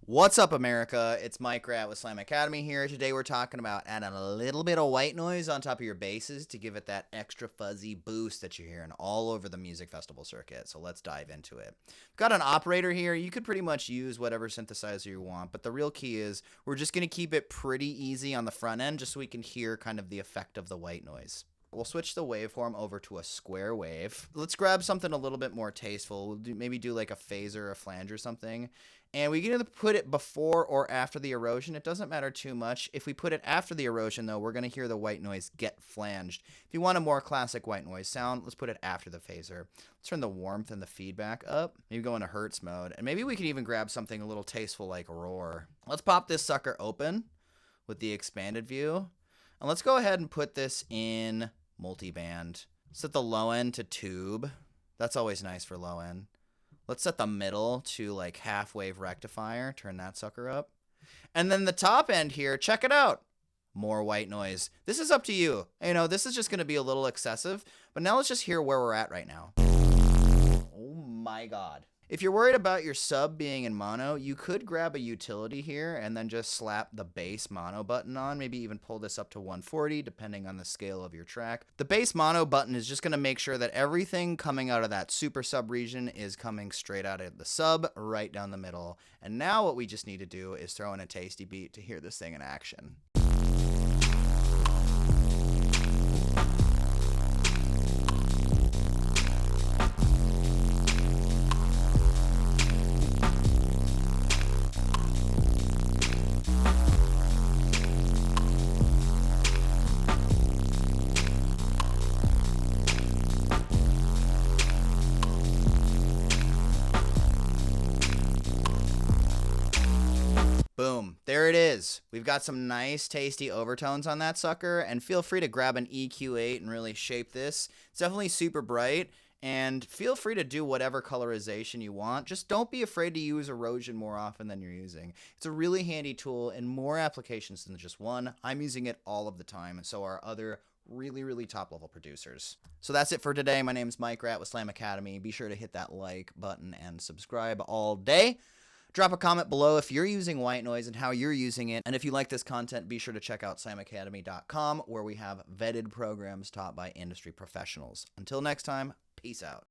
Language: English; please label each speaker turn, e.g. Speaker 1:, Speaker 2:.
Speaker 1: What's up, America? It's Mike Rat with Slam Academy here. Today we're talking about adding a little bit of white noise on top of your basses to give it that extra fuzzy boost that you're hearing all over the music festival circuit. So let's dive into it. We've got an operator here. You could pretty much use whatever synthesizer you want, but the real key is we're just going to keep it pretty easy on the front end just so we can hear kind of the effect of the white noise. We'll switch the waveform over to a square wave. Let's grab something a little bit more tasteful. We'll maybe do like a phaser, a flange or something. And we can either put it before or after the erosion. It doesn't matter too much. If we put it after the erosion, though, we're going to hear the white noise get flanged. If you want a more classic white noise sound, let's put it after the phaser. Let's turn the warmth and the feedback up. Maybe go into Hertz mode. And maybe we can even grab something a little tasteful like roar. Let's pop this sucker open with the expanded view. And let's go ahead and put this in multiband. Set the low end to tube. That's always nice for low end. Let's set the middle to like half wave rectifier. Turn that sucker up. And then the top end here, check it out. More white noise. This is up to you. You know, this is just going to be a little excessive, but now let's just hear where we're at right now. Oh my God. If you're worried about your sub being in mono, you could grab a utility here and then just slap the bass mono button on, maybe even pull this up to 140 depending on the scale of your track. The bass mono button is just going to make sure that everything coming out of that super sub region is coming straight out of the sub right down the middle. And now what we just need to do is throw in a tasty beat to hear this thing in action. Boom, there it is. We've got some nice tasty overtones on that sucker, and feel free to grab an EQ8 and really shape this. It's definitely super bright, and feel free to do whatever colorization you want. Just don't be afraid to use erosion more often than you're using. It's a really handy tool in more applications than just one. I'm using it all of the time, and so are other really top level producers. So that's it for today. My name's Mike Rat with Slam Academy. Be sure to hit that like button and subscribe all day. Drop a comment below if you're using white noise and how you're using it. And if you like this content, be sure to check out slamacademy.com, where we have vetted programs taught by industry professionals. Until next time, peace out.